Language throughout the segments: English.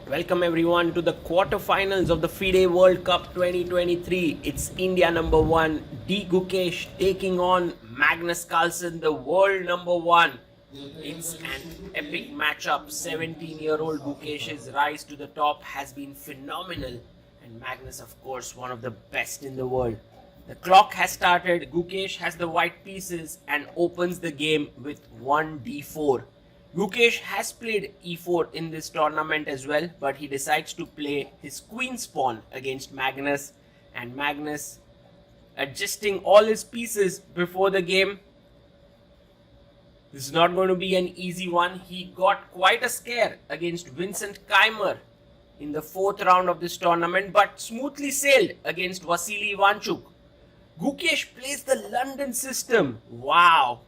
Welcome everyone to the quarterfinals of the FIDE World Cup 2023. It's India number 1, Gukesh taking on Magnus Carlsen, the world number 1. It's an epic matchup. 17-year-old Gukesh's rise to the top has been phenomenal, and Magnus, of course, one of the best in the world. The clock has started. Gukesh has the white pieces and opens the game with 1d4. Gukesh has played e4 in this tournament as well, but he decides to play his queen's pawn against Magnus, and Magnus, adjusting all his pieces before the game. This is not going to be an easy one. He got quite a scare against Vincent Keimer in the 4th round of this tournament, but smoothly sailed against Vasily Ivanchuk. Gukesh plays the London system. Wow!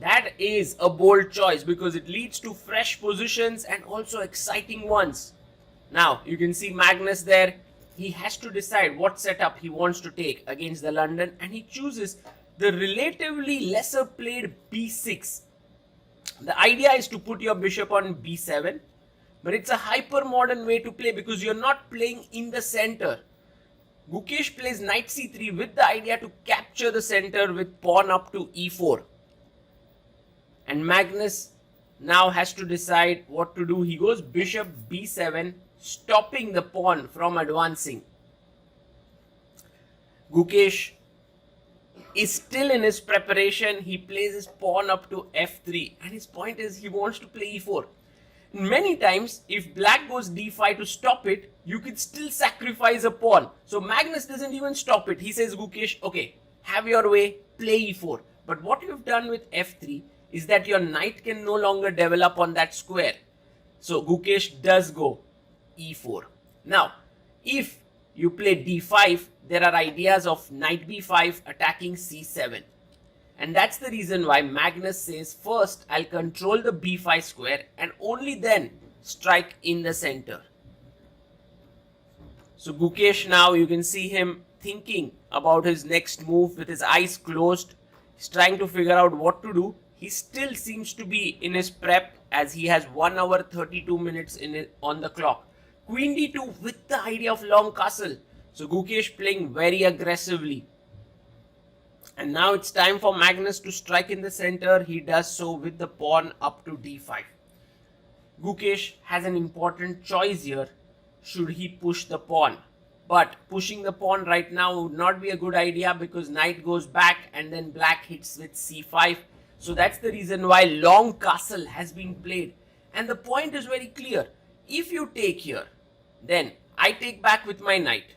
That is a bold choice because it leads to fresh positions and also exciting ones. Now, you can see Magnus there. He has to decide what setup he wants to take against the London, and he chooses the relatively lesser played b6. The idea is to put your bishop on b7, but it's a hyper modern way to play because you're not playing in the center. Gukesh plays knight c3 with the idea to capture the center with pawn up to e4. And Magnus now has to decide what to do. He goes bishop b7, stopping the pawn from advancing. Gukesh is still in his preparation. He plays his pawn up to f3, and his point is he wants to play e4. Many times, if black goes d5 to stop it, you could still sacrifice a pawn. So Magnus doesn't even stop it. He says, Gukesh, okay, have your way, play e4. But what you've done with f3 is that your knight can no longer develop on that square. So Gukesh does go e4. Now, if you play d5, there are ideas of knight b5 attacking c7. And that's the reason why Magnus says, first I'll control the b5 square and only then strike in the center. So Gukesh, now you can see him thinking about his next move with his eyes closed. He's trying to figure out what to do. He still seems to be in his prep as he has 1 hour 32 minutes on the clock. Queen d2 with the idea of long castle. So Gukesh playing very aggressively. And now it's time for Magnus to strike in the center. He does so with the pawn up to d5. Gukesh has an important choice here. Should he push the pawn? But pushing the pawn right now would not be a good idea because knight goes back and then black hits with c5. So that's the reason why long castle has been played. And the point is very clear. If you take here, then I take back with my knight.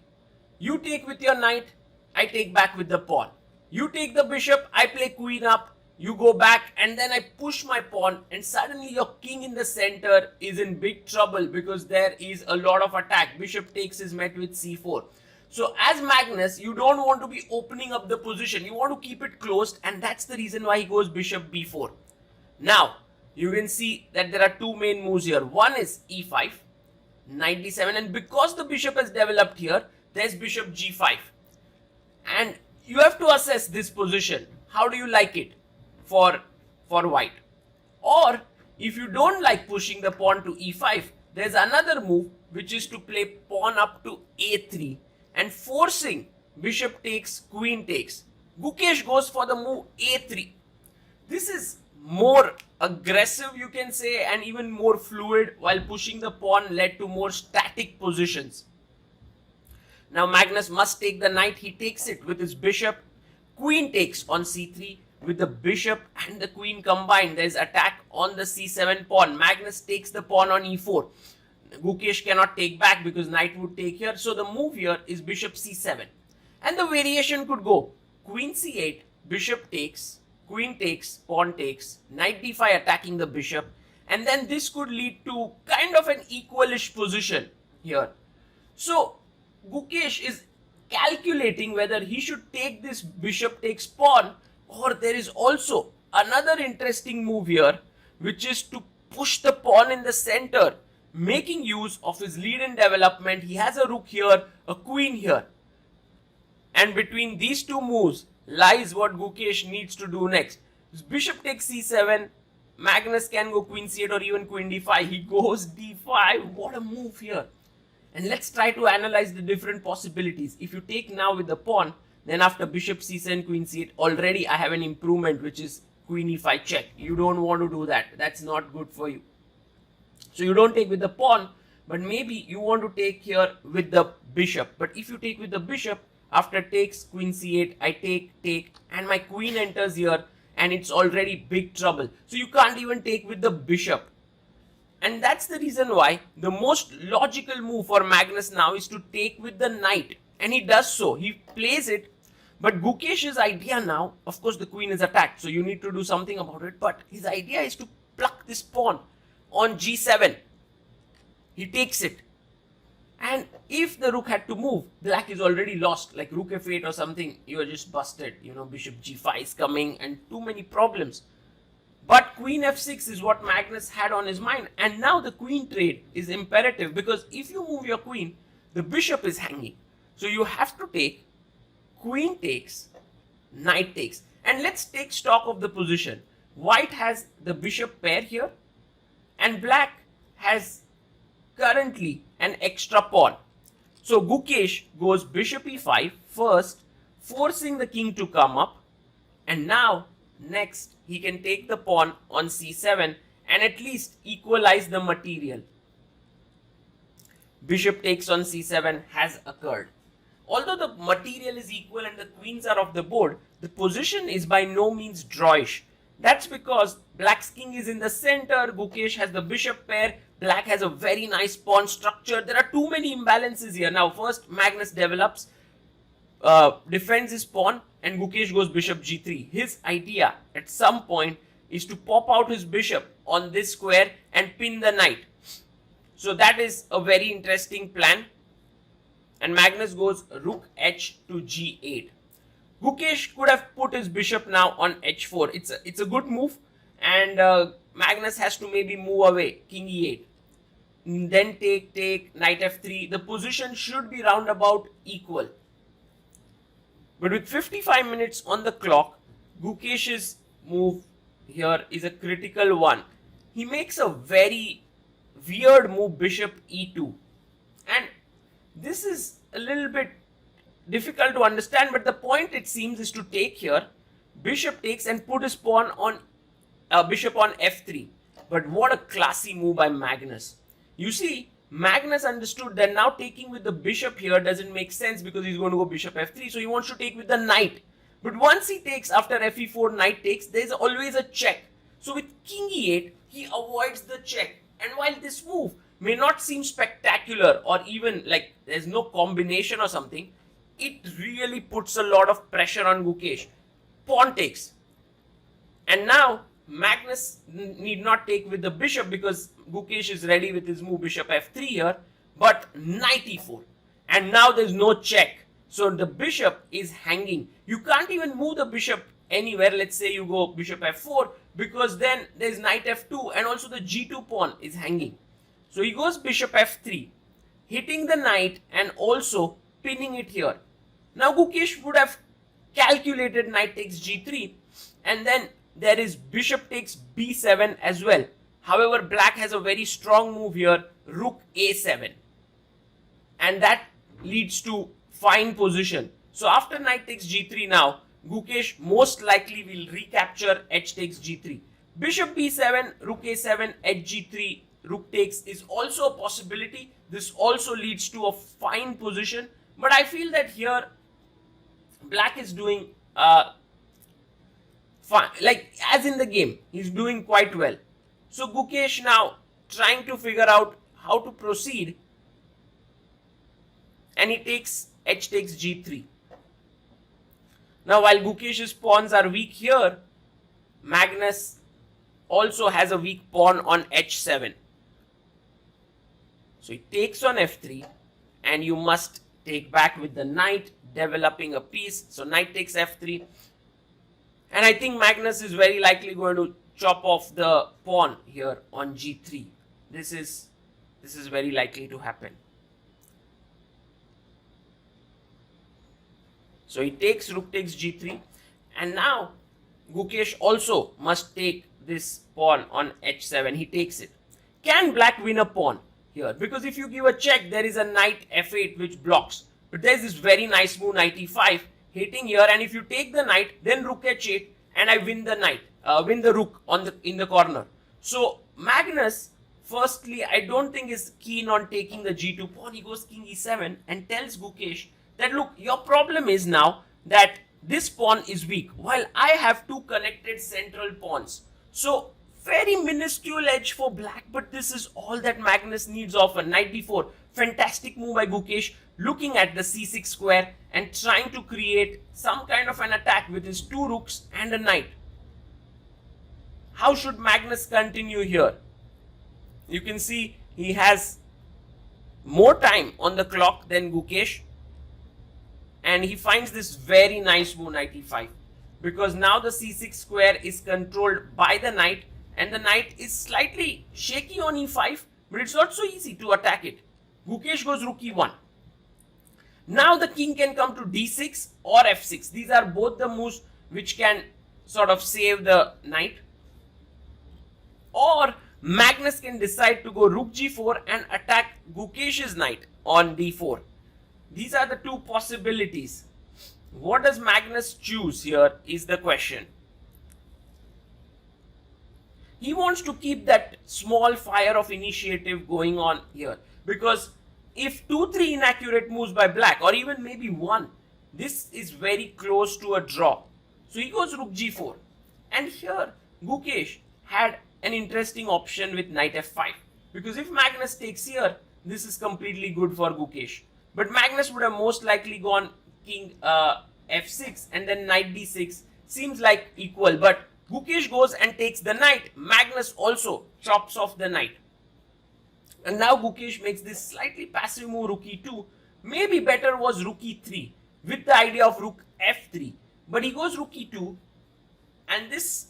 You take with your knight, I take back with the pawn. You take the bishop, I play queen up, you go back, and then I push my pawn, and suddenly your king in the center is in big trouble because there is a lot of attack. Bishop takes is met with c4. So as Magnus, you don't want to be opening up the position. You want to keep it closed, and that's the reason why he goes bishop b4. Now, you can see that there are two main moves here. One is e5, knight d7, and because the bishop has developed here, there's bishop g5. And you have to assess this position. How do you like it for white? Or if you don't like pushing the pawn to e5, there's another move which is to play pawn up to a3 and forcing bishop takes, queen takes. Gukesh goes for the move a3. This is more aggressive, you can say, and even more fluid, while pushing the pawn led to more static positions. Now Magnus must take the knight. He takes it with his bishop. Queen takes on c3. With the bishop and the queen combined, there is attack on the c7 pawn. Magnus takes the pawn on e4. Gukesh cannot take back because knight would take here. So the move here is bishop c7. And the variation could go queen c8, bishop takes, queen takes, pawn takes, knight d5 attacking the bishop. And then this could lead to kind of an equalish position here. So Gukesh is calculating whether he should take this bishop takes pawn, or there is also another interesting move here, which is to push the pawn in the center, making use of his lead in development. He has a rook here, a queen here. And between these two moves lies what Gukesh needs to do next. Bishop takes c7, Magnus can go queen c8 or even queen d5. He goes d5. What a move here. And let's try to analyze the different possibilities. If you take now with the pawn, then after bishop c7, queen c8, already I have an improvement, which is queen e5 check. You don't want to do that. That's not good for you. So you don't take with the pawn, but maybe you want to take here with the bishop. But if you take with the bishop, after takes queen c8, I take, and my queen enters here, and it's already big trouble. So you can't even take with the bishop. And that's the reason why the most logical move for Magnus now is to take with the knight. And he does so. He plays it. But Gukesh's idea now, of course the queen is attacked, so you need to do something about it. But his idea is to pluck this pawn on g7. He takes it. And if the rook had to move, black is already lost. Like rook f8 or something, you are just busted. You know, bishop g5 is coming and too many problems. But queen f6 is what Magnus had on his mind. And now the queen trade is imperative, because if you move your queen, the bishop is hanging. So you have to take queen takes, knight takes. And let's take stock of the position. White has the bishop pair here, and black has currently an extra pawn. So Gukesh goes bishop e5 first, forcing the king to come up. And now, next, he can take the pawn on c7 and at least equalize the material. Bishop takes on c7 has occurred. Although the material is equal and the queens are off the board, the position is by no means drawish. That's because black's king is in the center, Gukesh has the bishop pair, black has a very nice pawn structure. There are too many imbalances here. Now first Magnus develops, defends his pawn, and Gukesh goes bishop g3. His idea at some point is to pop out his bishop on this square and pin the knight. So that is a very interesting plan. And Magnus goes rook h to g8. Gukesh could have put his bishop now on h4. It's a good move, and Magnus has to maybe move away, king e8. Then take, knight f3. The position should be roundabout equal. But with 55 minutes on the clock, Gukesh's move here is a critical one. He makes a very weird move, bishop e2. And this is a little bit difficult to understand, but the point it seems is to take here, bishop takes and put his pawn on bishop on f3. But what a classy move by Magnus. You see, Magnus understood that now taking with the bishop here doesn't make sense because he's going to go bishop f3, so he wants to take with the knight. But once he takes after fe4, knight takes, there's always a check. So with king e8, he avoids the check. And while this move may not seem spectacular or even like there's no combination or something, it really puts a lot of pressure on Gukesh. Pawn takes. And now Magnus need not take with the bishop because Gukesh is ready with his move bishop f3 here, but knight e4. And now there's no check. So the bishop is hanging. You can't even move the bishop anywhere. Let's say you go bishop f4, because then there's knight f2 and also the g2 pawn is hanging. So he goes bishop f3, hitting the knight and also pinning it here. Now Gukesh would have calculated knight takes g3, and then there is bishop takes b7 as well. However, black has a very strong move here, rook a7. And that leads to fine position. So after knight takes g3 now, Gukesh most likely will recapture h takes g3. Bishop b7, rook a7, h g3, rook takes is also a possibility. This also leads to a fine position. But I feel that here, black is doing fine. Like, as in the game, he's doing quite well. So Gukesh now trying to figure out how to proceed. And he takes h takes g3. Now while Gukesh's pawns are weak here, Magnus also has a weak pawn on h7. So he takes on f3, and you must take back with the knight, developing a piece. So knight takes f3. And I think Magnus is very likely going to chop off the pawn here on g3. This is very likely to happen. So he takes rook takes g3, and now Gukesh also must take this pawn on h7. He takes it. Can black win a pawn here? Because if you give a check, there is a knight f8 which blocks. But there is this very nice move, knight e5, hitting here. And if you take the knight, then rook h8, and I win the knight, win the rook in the corner. So Magnus, firstly, I don't think is keen on taking the g2 pawn. He goes king e7 and tells Gukesh that, look, your problem is now that this pawn is weak, while I have two connected central pawns. So very minuscule edge for black, but this is all that Magnus needs of a knight d4. Fantastic move by Gukesh, looking at the c6 square and trying to create some kind of an attack with his two rooks and a knight. How should Magnus continue here? You can see he has more time on the clock than Gukesh, and he finds this very nice move, knight e5, because now the c6 square is controlled by the knight, and the knight is slightly shaky on e5, but it's not so easy to attack it. Gukesh goes rook e1. Now the king can come to d6 or f6. These are both the moves which can sort of save the knight. Or Magnus can decide to go rook g4 and attack Gukesh's knight on d4. These are the two possibilities. What does Magnus choose here is the question. He wants to keep that small fire of initiative going on here, because if 2-3 inaccurate moves by black, or even maybe one, this is very close to a draw. So he goes rook g4, and here Gukesh had an interesting option with knight f5, because if Magnus takes here, this is completely good for Gukesh. But Magnus would have most likely gone king f6 and then knight d6. Seems like equal, but Gukesh goes and takes the knight. Magnus also chops off the knight. And now Gukesh makes this slightly passive move, rook e2. Maybe better was rook e3 with the idea of rook f3. But he goes rook e2, and this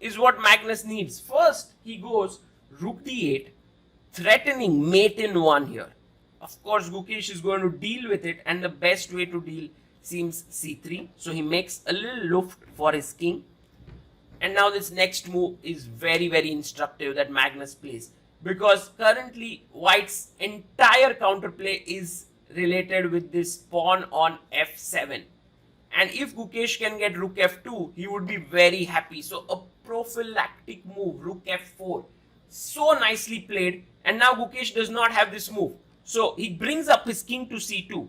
is what Magnus needs. First, he goes rook d8, threatening mate in 1 here. Of course, Gukesh is going to deal with it, and the best way to deal seems c3. So he makes a little luft for his king. And now this next move is very, very instructive that Magnus plays, because currently White's entire counterplay is related with this pawn on f7. And if Gukesh can get rook f2, he would be very happy. So a prophylactic move, rook f4. So nicely played. And now Gukesh does not have this move. So he brings up his king to c2.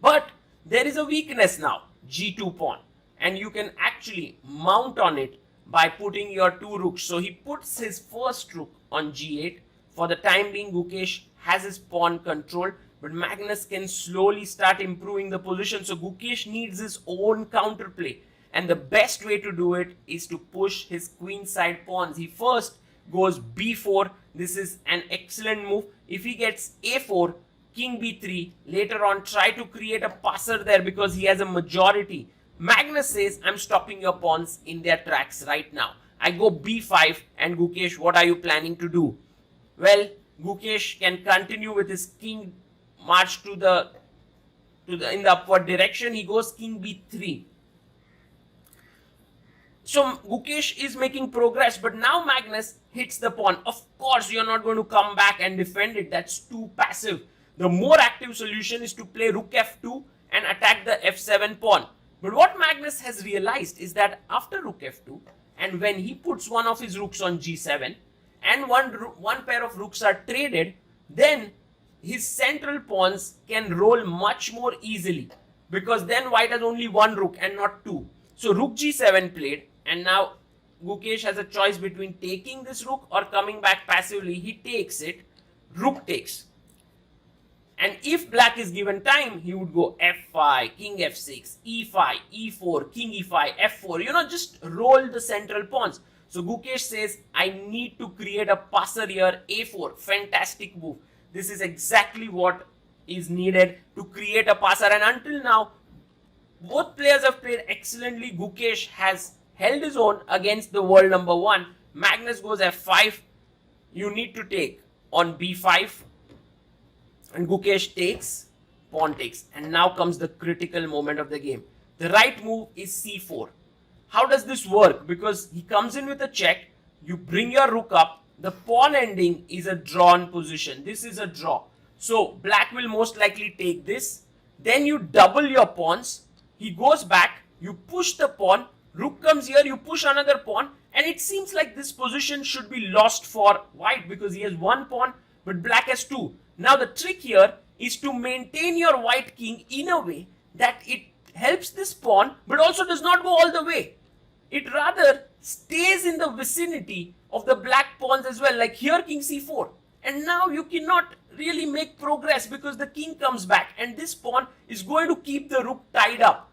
But there is a weakness now, g2 pawn. And you can actually mount on it by putting your two rooks. So he puts his first rook on g8. For the time being, Gukesh has his pawn controlled, but Magnus can slowly start improving the position. So Gukesh needs his own counterplay, and the best way to do it is to push his queenside pawns. He first goes b4. This is an excellent move. If he gets a4, king b3, later on try to create a passer there because he has a majority. Magnus says, I'm stopping your pawns in their tracks right now. I go b5, and Gukesh, what are you planning to do? Well, Gukesh can continue with his king march in the upward direction. He goes king b3. So Gukesh is making progress, but now Magnus hits the pawn. Of course, you're not going to come back and defend it. That's too passive. The more active solution is to play rook f2 and attack the f7 pawn. But what Magnus has realized is that after rook f2, and when he puts one of his rooks on g7, and one pair of rooks are traded, then his central pawns can roll much more easily, because then White has only one rook and not two. So rook g7 played, and now Gukesh has a choice between taking this rook or coming back passively. He takes it, rook takes. And if black is given time, he would go f5, king f6, e5, e4, king e5, f4. Just roll the central pawns. So Gukesh says, I need to create a passer here, a4. Fantastic move. This is exactly what is needed to create a passer. And until now, both players have played excellently. Gukesh has held his own against the world number 1. Magnus goes f5. You need to take on b5. And Gukesh takes, pawn takes. And now comes the critical moment of the game. The right move is c4. how does this work? Because he comes in with a check, you bring your rook up, the pawn ending is a drawn position. This is a draw. So black will most likely take this. Then you double your pawns. He goes back, you push the pawn, rook comes here, you push another pawn, and it seems like this position should be lost for white because he has one pawn, but black has two. Now the trick here is to maintain your white king in a way that it helps this pawn, but also does not go all the way. It rather stays in the vicinity of the black pawns as well, like here king c4. And now you cannot really make progress because the king comes back and this pawn is going to keep the rook tied up.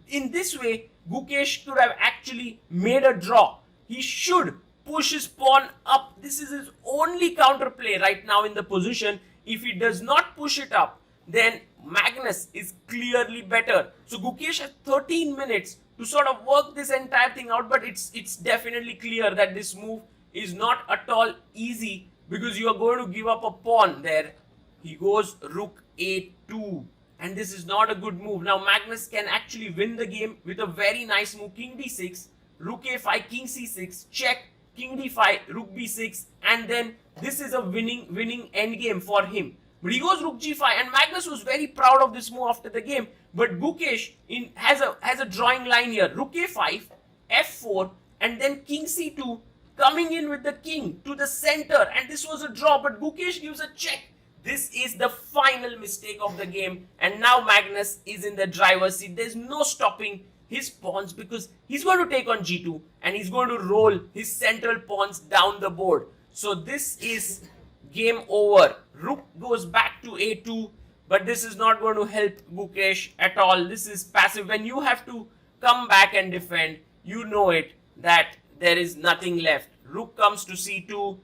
In this way, Gukesh could have actually made a draw. He should push his pawn up. This is his only counterplay right now in the position. If he does not push it up, then Magnus is clearly better. So Gukesh has 13 minutes to sort of work this entire thing out, but it's definitely clear that this move is not at all easy because you are going to give up a pawn there. He goes rook a2, and this is not a good move. Now Magnus can actually win the game with a very nice move, king d6, rook a5, king c6, check, king d5, rook b6, and then this is a winning endgame for him. But he goes rook g5, and Magnus was very proud of this move after the game. But Gukesh has a drawing line here, rook a5, f4, and then king c2, coming in with the king to the center, and this was a draw, but Gukesh gives a check. This is the final mistake of the game, and now Magnus is in the driver's seat. There's no stopping his pawns because he's going to take on g2 and he's going to roll his central pawns down the board. So this is game over. Rook goes back to a2, but this is not going to help Gukesh at all. This is passive. When you have to come back and defend, you know it, that there is nothing left. Rook comes to c2,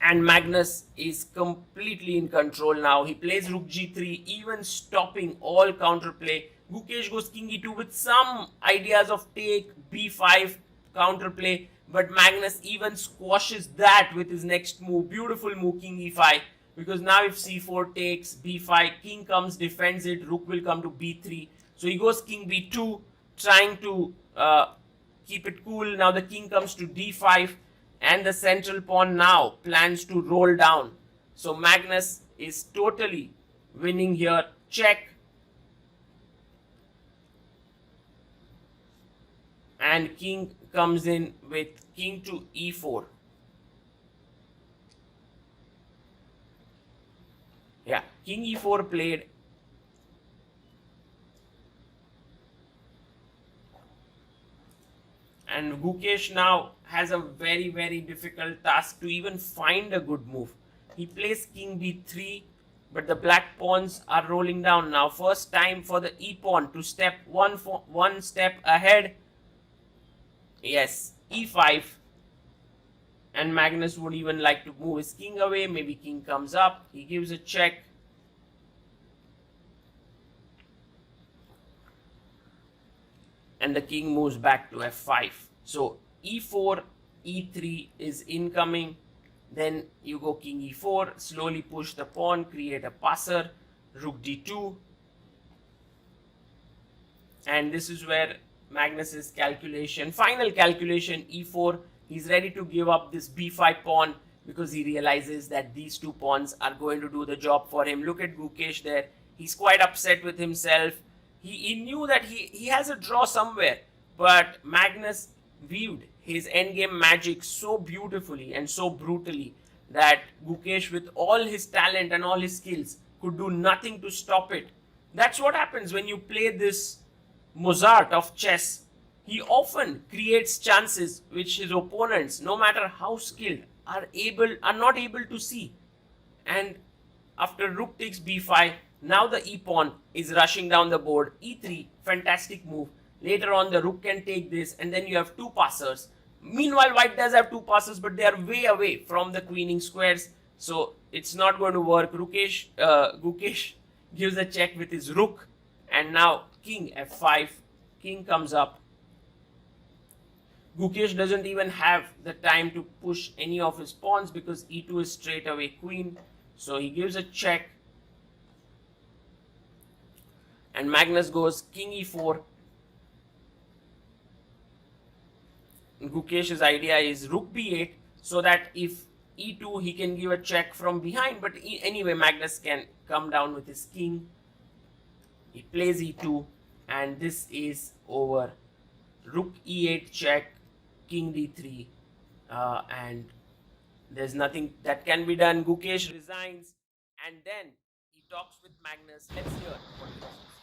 and Magnus is completely in control now. He plays rook g3, even stopping all counterplay. Gukesh goes king e2 with some ideas of take, b5 counterplay, but Magnus even squashes that with his next move. Beautiful move, king e5, because now if c4 takes, b5, king comes, defends it, rook will come to b3. So he goes king b2, trying to keep it cool. Now the king comes to d5, and the central pawn now plans to roll down. So Magnus is totally winning here. Check. And king comes in with king to e4. Yeah, king e4 played. And Gukesh now has a very, very difficult task to even find a good move. He plays king b3, but the black pawns are rolling down now. First time for the e-pawn to step one step ahead. Yes, e5. And Magnus would even like to move his king away. Maybe king comes up. He gives a check. And the king moves back to f5. So e4, e3 is incoming. Then you go king e4, slowly push the pawn, create a passer, rook d2. And this is where Magnus's calculation, final calculation, e4, he's ready to give up this b5 pawn because he realizes that these two pawns are going to do the job for him. Look at Gukesh there. He's quite upset with himself. He knew that he has a draw somewhere, but Magnus viewed his endgame magic so beautifully and so brutally that Gukesh, with all his talent and all his skills, could do nothing to stop it. That's what happens when you play this Mozart of chess. He often creates chances which his opponents, no matter how skilled, are not able to see. And after rook takes b5, now the e-pawn is rushing down the board. e3, fantastic move. Later on, the rook can take this, and then you have two passers. Meanwhile, white does have two passes, but they are way away from the queening squares, so it's not going to work. Gukesh gives a check with his rook, and now king f5. King comes up. Gukesh doesn't even have the time to push any of his pawns because e2 is straight away queen. So he gives a check. And Magnus goes king e4. Gukesh's idea is rook b8, so that if e2 he can give a check from behind, but anyway Magnus can come down with his king. He plays e2 and this is over. Rook e8 check, king d3, and there's nothing that can be done. Gukesh resigns and then he talks with Magnus. Let's hear what he says.